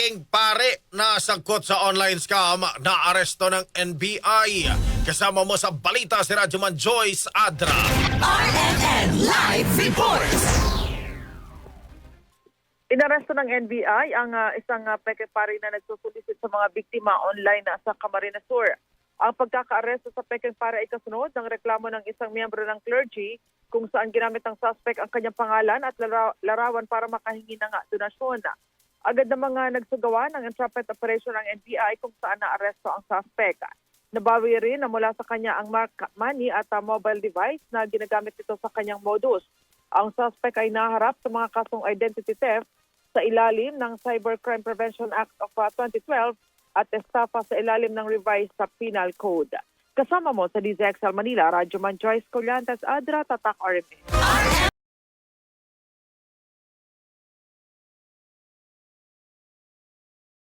peking pare na sangkot sa online scam na aresto ng NBI. Kasama mo sa balita si Radyoman Joyce Adra. RNN Live Reports. Inaresto ng NBI ang isang peking pare na nagsusulisit sa mga biktima online sa Camarines Sur. Ang pagkakaaresto sa peking pare ay kasunod ng reklamo ng isang miyembro ng clergy kung saan ginamit ng suspect ang kanyang pangalan at larawan para makahingi ng donasyon. Agad na mga nagsagawa ng entrapment operation ng NBI kung saan naaresto ang suspect. Nabawi rin na mula sa kanya ang mark money at mobile device na ginagamit ito sa kanyang modus. Ang suspect ay naharap sa mga kasong identity theft sa ilalim ng Cybercrime Prevention Act of 2012 at estafa sa ilalim ng revised penal code. Kasama mo sa DZXL Manila, Radyoman Joyce Collantes Adra, Tatak RMN.